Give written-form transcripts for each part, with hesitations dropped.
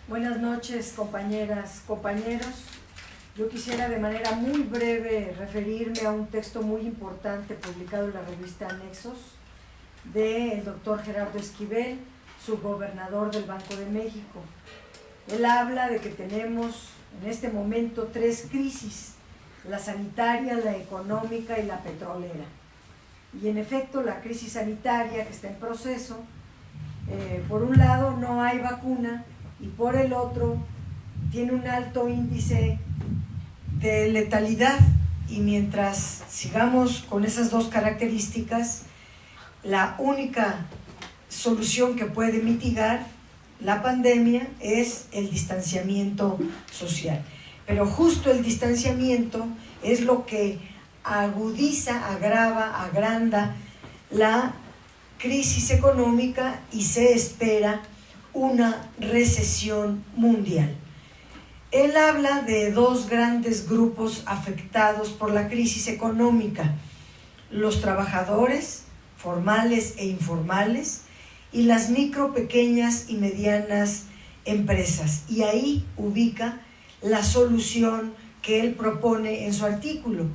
Buenas noches, compañeras, compañeros. Yo quisiera de manera muy breve referirme a un texto muy importante publicado en la revista Anexos del doctor Gerardo Esquivel, subgobernador del Banco de México. Él habla de que tenemos en este momento 3 crisis: la sanitaria, la económica y la petrolera. Y en efecto, la crisis sanitaria que está en proceso, por un lado no hay vacuna y por el otro tiene un alto índice de letalidad, y mientras sigamos con esas dos características, la única solución que puede mitigar la pandemia es el distanciamiento social. Pero justo el distanciamiento es lo que agudiza, agrava, agranda la crisis económica y se espera una recesión mundial. Él habla de 2 grandes grupos afectados por la crisis económica: los trabajadores formales e informales y las micro, pequeñas y medianas empresas. Y ahí ubica la solución que él propone en su artículo.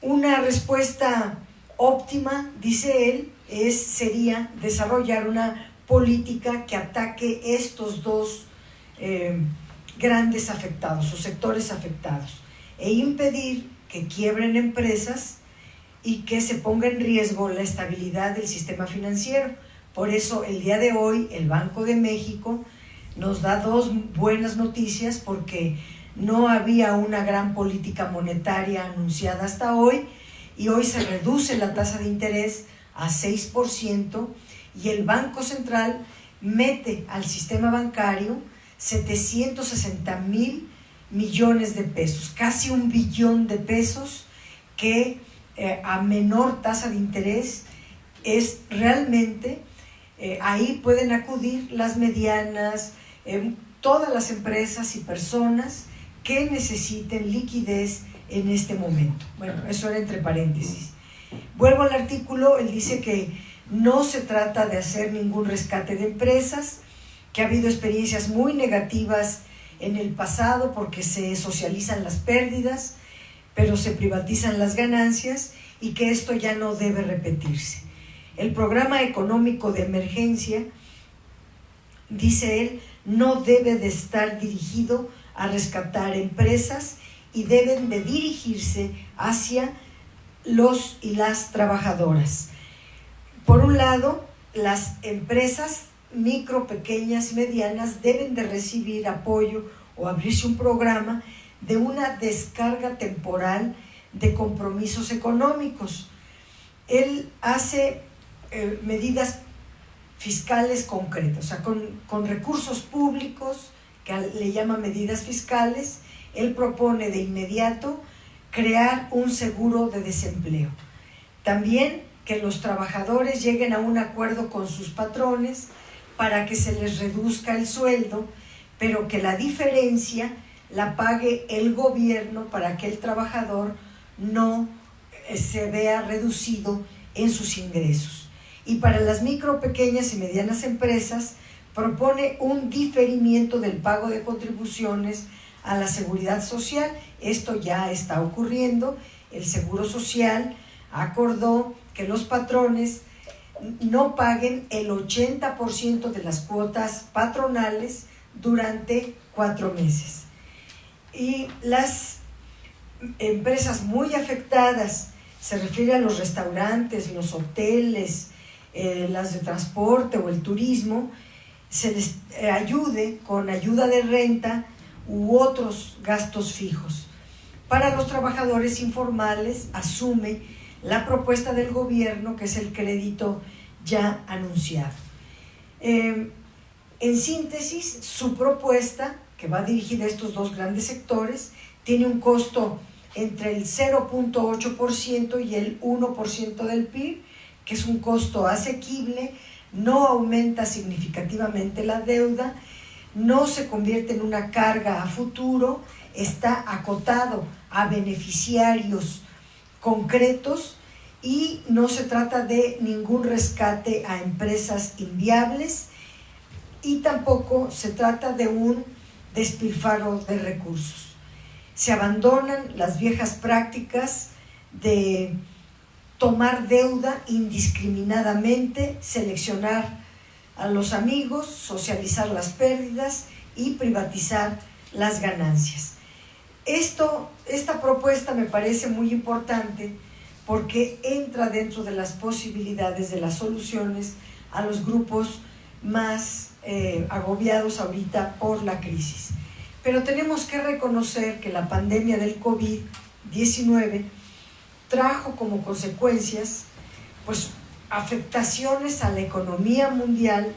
Una respuesta óptima, dice él, sería desarrollar una política que ataque estos 2 grandes afectados o sectores afectados e impedir que quiebren empresas y que se ponga en riesgo la estabilidad del sistema financiero. Por eso el día de hoy el Banco de México nos da 2 buenas noticias, porque no había una gran política monetaria anunciada hasta hoy, y hoy se reduce la tasa de interés a 6% y el Banco Central mete al sistema bancario 760,000 millones de pesos, casi 1 billón de pesos, que a menor tasa de interés es realmente, ahí pueden acudir las medianas, todas las empresas y personas que necesiten liquidez en este momento. Bueno, eso era entre paréntesis. Vuelvo al artículo. Él dice que no se trata de hacer ningún rescate de empresas, que ha habido experiencias muy negativas en el pasado porque se socializan las pérdidas, pero se privatizan las ganancias, y que esto ya no debe repetirse. El programa económico de emergencia, dice él, no debe de estar dirigido a rescatar empresas y deben de dirigirse hacia los y las trabajadoras. Por un lado, las empresas micro, pequeñas y medianas deben de recibir apoyo o abrirse un programa de una descarga temporal de compromisos económicos. Él hace medidas fiscales concretas, o sea, con recursos públicos, que le llama medidas fiscales. Él propone de inmediato crear un seguro de desempleo. También que los trabajadores lleguen a un acuerdo con sus patrones para que se les reduzca el sueldo, pero que la diferencia la pague el gobierno para que el trabajador no se vea reducido en sus ingresos. Y para las micro, pequeñas y medianas empresas propone un diferimiento del pago de contribuciones a la seguridad social. Esto ya está ocurriendo. El Seguro Social acordó que los patrones no paguen el 80% de las cuotas patronales durante 4 meses. Y las empresas muy afectadas, se refiere a los restaurantes, los hoteles, las de transporte o el turismo, se les ayude con ayuda de renta u otros gastos fijos. Para los trabajadores informales, asume la propuesta del gobierno, que es el crédito ya anunciado. En síntesis, su propuesta, que va dirigida a estos 2 grandes sectores, tiene un costo entre el 0.8% y el 1% del PIB, que es un costo asequible, no aumenta significativamente la deuda, no se convierte en una carga a futuro, está acotado a beneficiarios concretos y no se trata de ningún rescate a empresas inviables. y tampoco se trata de un despilfarro de recursos. Se abandonan las viejas prácticas de tomar deuda indiscriminadamente, seleccionar a los amigos, socializar las pérdidas y privatizar las ganancias. Esta propuesta me parece muy importante porque entra dentro de las posibilidades de las soluciones a los grupos más agobiados ahorita por la crisis. Pero tenemos que reconocer que la pandemia del COVID-19 trajo como consecuencias pues afectaciones a la economía mundial,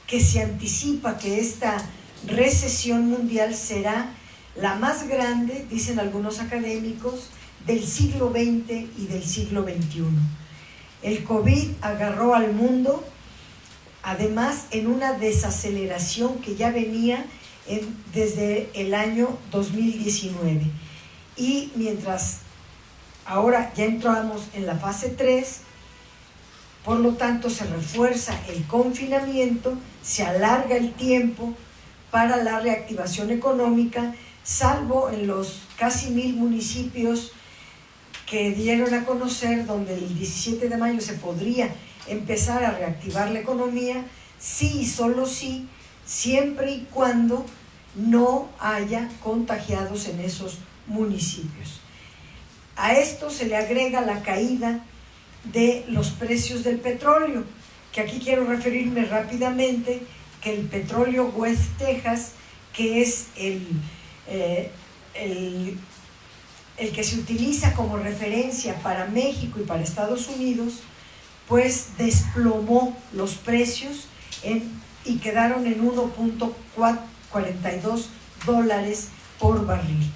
que se anticipa que esta recesión mundial será la más grande, dicen algunos académicos, del siglo XX y del siglo XXI. El COVID agarró al mundo, además, en una desaceleración que ya venía desde el año 2019. Y mientras ahora ya entramos en la fase 3, por lo tanto se refuerza el confinamiento, se alarga el tiempo para la reactivación económica, salvo en los casi 1000 municipios que dieron a conocer, donde el 17 de mayo se podría empezar a reactivar la economía, sí y solo sí, siempre y cuando no haya contagiados en esos municipios. A esto se le agrega la caída de los precios del petróleo, que aquí quiero referirme rápidamente, que el petróleo West Texas, que es el que se utiliza como referencia para México y para Estados Unidos, pues desplomó los precios y quedaron en $1.42 por barril.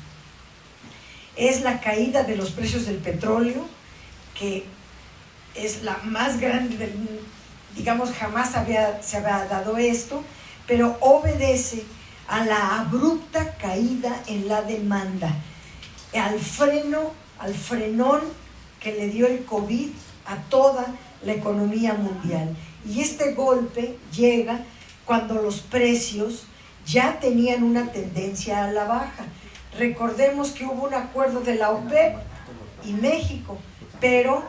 Es la caída de los precios del petróleo, que es la más grande del mundo, digamos, jamás se había dado esto, pero obedece a la abrupta caída en la demanda, al frenón que le dio el COVID a toda la economía mundial. Y este golpe llega cuando los precios ya tenían una tendencia a la baja. Recordemos que hubo un acuerdo de la OPEP y México, pero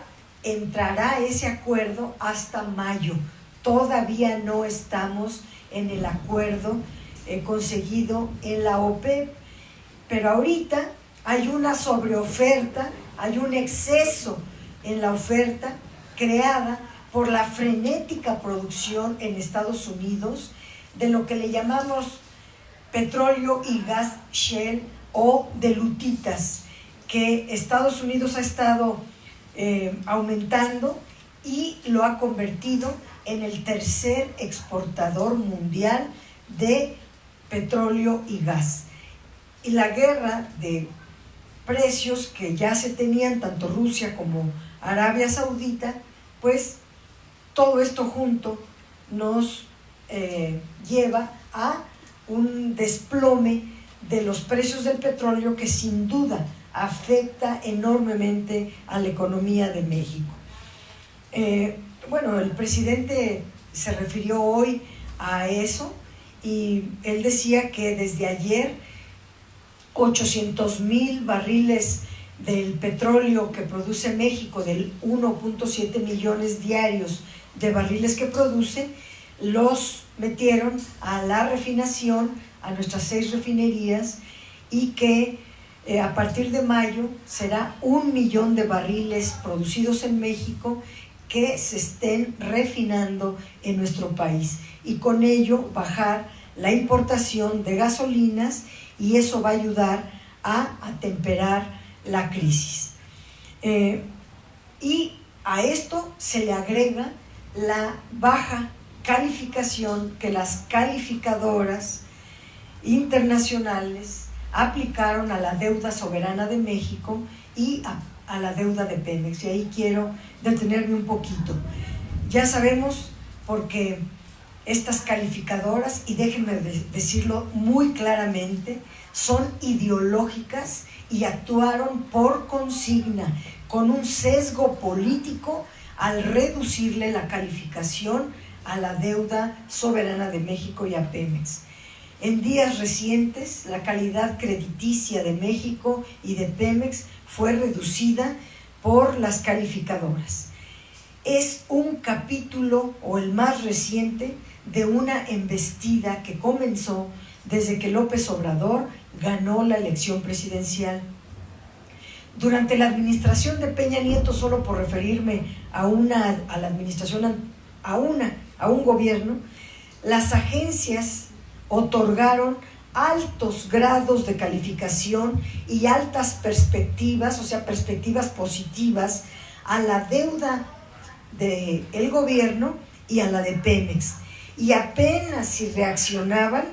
entrará ese acuerdo hasta mayo. Todavía no estamos en el acuerdo conseguido en la OPEP, pero ahorita hay una sobreoferta, hay un exceso en la oferta creada por la frenética producción en Estados Unidos de lo que le llamamos petróleo y gas shale o de lutitas, que Estados Unidos ha estado aumentando y lo ha convertido en el tercer exportador mundial de petróleo y gas. Y la guerra de precios que ya se tenían tanto Rusia como Arabia Saudita, pues todo esto junto nos lleva a un desplome de los precios del petróleo que sin duda afecta enormemente a la economía de México. Bueno, el presidente se refirió hoy a eso y él decía que desde ayer 800,000 barriles del petróleo que produce México, del 1.7 millones diarios de barriles que produce, los metieron a la refinación, a nuestras 6 refinerías, y que a partir de mayo será 1 millón de barriles producidos en México que se estén refinando en nuestro país, y con ello bajar la importación de gasolinas, y eso va a ayudar a atemperar la crisis. Y a esto se le agrega la baja calificación que las calificadoras internacionales aplicaron a la deuda soberana de México y a la deuda de Pemex. Y ahí quiero detenerme un poquito. Ya sabemos, porque estas calificadoras, y déjenme decirlo muy claramente, son ideológicas y actuaron por consigna, con un sesgo político, al reducirle la calificación a la deuda soberana de México y a Pemex. En días recientes, la calidad crediticia de México y de Pemex fue reducida por las calificadoras. Es un capítulo, o el más reciente, de una embestida que comenzó desde que López Obrador ganó la elección presidencial. Durante la administración de Peña Nieto, solo por referirme a la administración, a un gobierno, las agencias otorgaron altos grados de calificación y altas perspectivas, o sea, perspectivas positivas a la deuda del gobierno y a la de Pemex. Y apenas si reaccionaban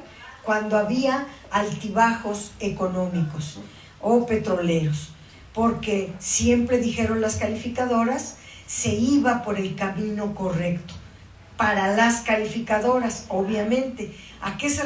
cuando había altibajos económicos o petroleros, porque siempre dijeron las calificadoras, se iba por el camino correcto. Para las calificadoras, obviamente, ¿a qué se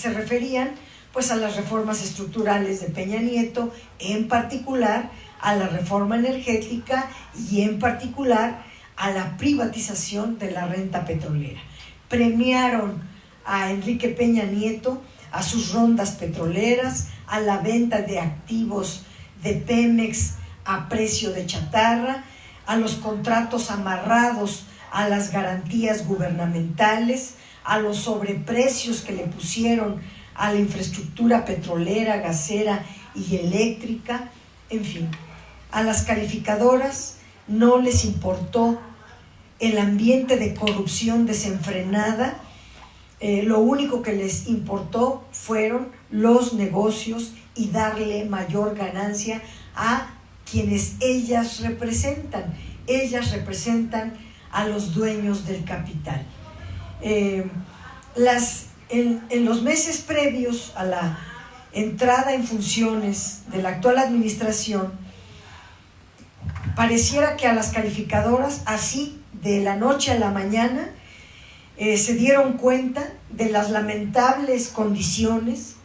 referían? Pues a las reformas estructurales de Peña Nieto, en particular a la reforma energética y en particular a la privatización de la renta petrolera. Premiaron a Enrique Peña Nieto, a sus rondas petroleras, a la venta de activos de Pemex a precio de chatarra, a los contratos amarrados a las garantías gubernamentales, a los sobreprecios que le pusieron a la infraestructura petrolera, gasera y eléctrica, en fin. A las calificadoras no les importó el ambiente de corrupción desenfrenada, lo único que les importó fueron los negocios y darle mayor ganancia a quienes ellas representan. Ellas representan a los dueños del capital. En los meses previos a la entrada en funciones de la actual administración, pareciera que a las calificadoras, así de la noche a la mañana, se dieron cuenta de las lamentables condiciones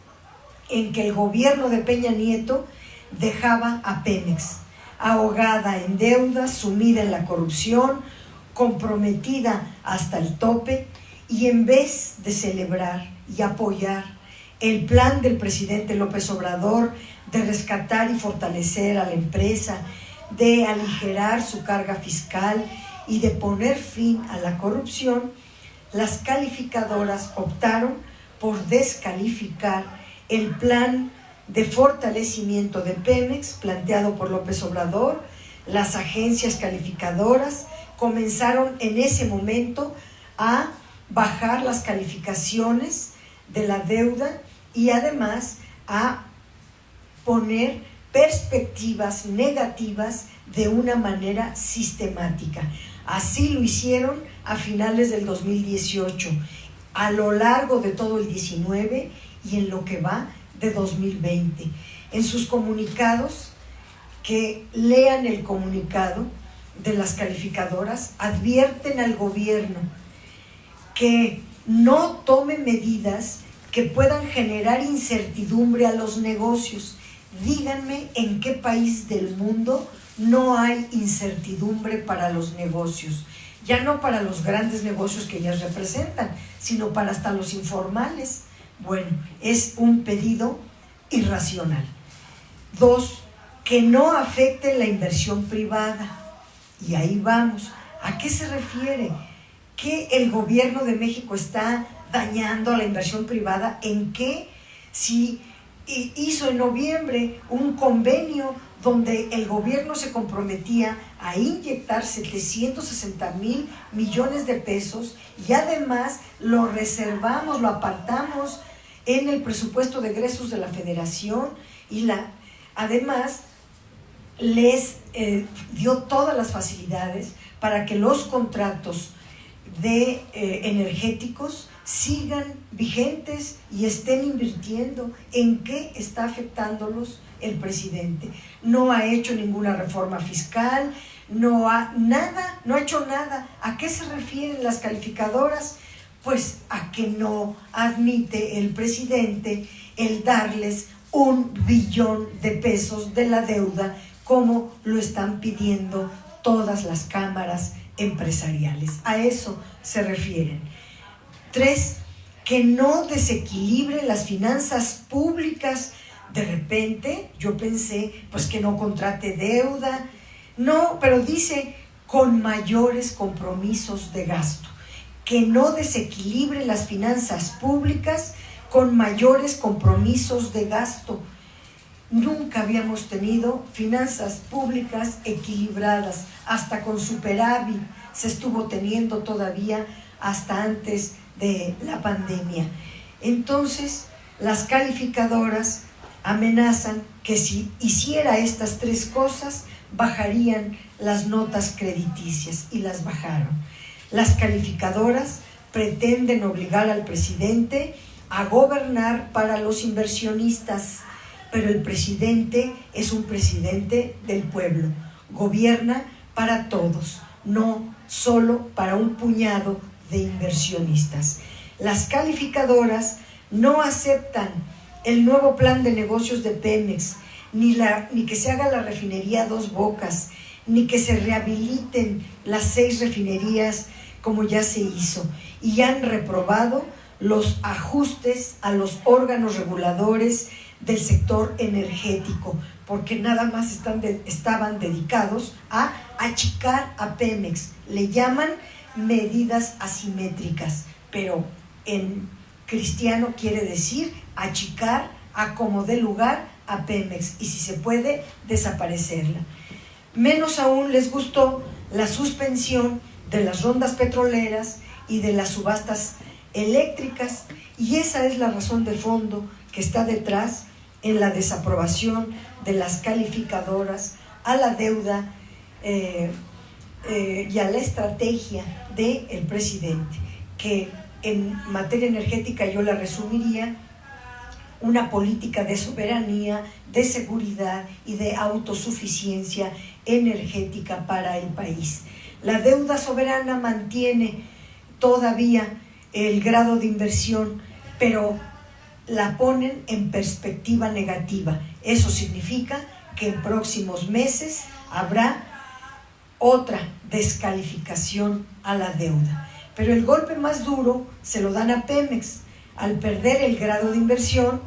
en que el gobierno de Peña Nieto dejaba a Pemex, ahogada en deudas, sumida en la corrupción, comprometida hasta el tope, y en vez de celebrar y apoyar el plan del presidente López Obrador de rescatar y fortalecer a la empresa, de aligerar su carga fiscal y de poner fin a la corrupción, las calificadoras optaron por descalificar el plan de fortalecimiento de Pemex planteado por López Obrador. Las agencias calificadoras comenzaron en ese momento a bajar las calificaciones de la deuda y además a poner perspectivas negativas de una manera sistemática. Así lo hicieron a finales del 2018, a lo largo de todo el 19 y en lo que va de 2020. En sus comunicados, que lean el comunicado de las calificadoras, advierten al gobierno que no tome medidas que puedan generar incertidumbre a los negocios. Díganme en qué país del mundo no hay incertidumbre para los negocios, ya no para los grandes negocios que ellas representan, sino para hasta los informales. Bueno, es un pedido irracional. 2, que no afecte la inversión privada. Y ahí vamos. ¿A qué se refiere? ¿Que el gobierno de México está dañando a la inversión privada? ¿En qué? Si hizo en noviembre un convenio donde el gobierno se comprometía a inyectar 760,000 millones de pesos y además lo reservamos, lo apartamos en el presupuesto de egresos de la Federación y además les dio todas las facilidades para que los contratos de energéticos sigan vigentes y estén invirtiendo. ¿En qué está afectándolos el presidente? No ha hecho ninguna reforma fiscal, no ha hecho nada. ¿A qué se refieren las calificadoras? Pues a que no admite el presidente el darles 1 billón de pesos de la deuda como lo están pidiendo todas las cámaras empresariales. A eso se refieren. 3, que no desequilibre las finanzas públicas. De repente yo pensé, pues que no contrate deuda. No, pero dice con mayores compromisos de gasto. Que no desequilibre las finanzas públicas con mayores compromisos de gasto. Nunca habíamos tenido finanzas públicas equilibradas, hasta con superávit se estuvo teniendo todavía hasta antes de la pandemia. Entonces, las calificadoras amenazan que si hiciera estas 3 cosas, bajarían las notas crediticias, y las bajaron. Las calificadoras pretenden obligar al presidente a gobernar para los inversionistas, pero el presidente es un presidente del pueblo, gobierna para todos, no solo para un puñado de inversionistas. Las calificadoras no aceptan el nuevo plan de negocios de Pemex, ni que se haga la refinería Dos Bocas, ni que se rehabiliten las 6 refinerías como ya se hizo, y han reprobado los ajustes a los órganos reguladores del sector energético, porque nada más estaban dedicados a achicar a Pemex. Le llaman medidas asimétricas, pero en cristiano quiere decir achicar a como dé lugar a Pemex, y si se puede, desaparecerla. Menos aún les gustó la suspensión de las rondas petroleras y de las subastas eléctricas, y esa es la razón de fondo que está detrás en la desaprobación de las calificadoras a la deuda y a la estrategia del presidente, que en materia energética yo la resumiría: una política de soberanía, de seguridad y de autosuficiencia energética para el país. La deuda soberana mantiene todavía el grado de inversión, pero la ponen en perspectiva negativa. Eso significa que en próximos meses habrá otra descalificación a la deuda. Pero el golpe más duro se lo dan a Pemex, al perder el grado de inversión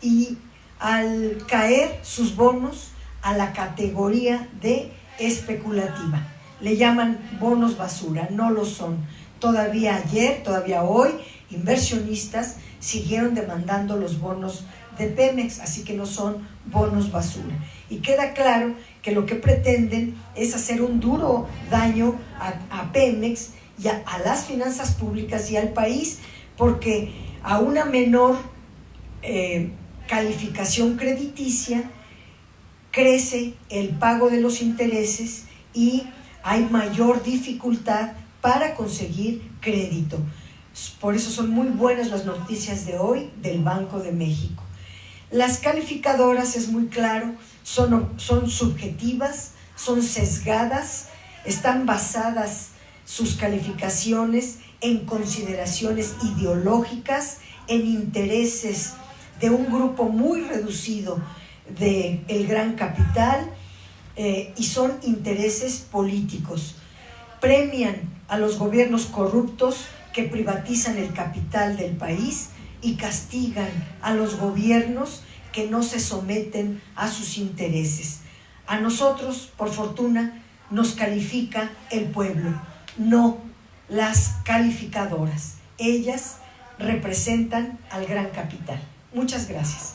y al caer sus bonos a la categoría de especulativa. Le llaman bonos basura, no lo son. Todavía ayer, todavía hoy, inversionistas siguieron demandando los bonos de Pemex, así que no son bonos basura. Y queda claro que lo que pretenden es hacer un duro daño a Pemex y a las finanzas públicas y al país, porque a una menor calificación crediticia crece el pago de los intereses y hay mayor dificultad para conseguir crédito. Por eso son muy buenas las noticias de hoy del Banco de México. Las calificadoras, es muy claro, son subjetivas, son sesgadas, están basadas sus calificaciones en consideraciones ideológicas, en intereses de un grupo muy reducido del gran capital, y son intereses políticos. Premian a los gobiernos corruptos que privatizan el capital del país y castigan a los gobiernos que no se someten a sus intereses. A nosotros, por fortuna, nos califica el pueblo, no las calificadoras. Ellas representan al gran capital. Muchas gracias.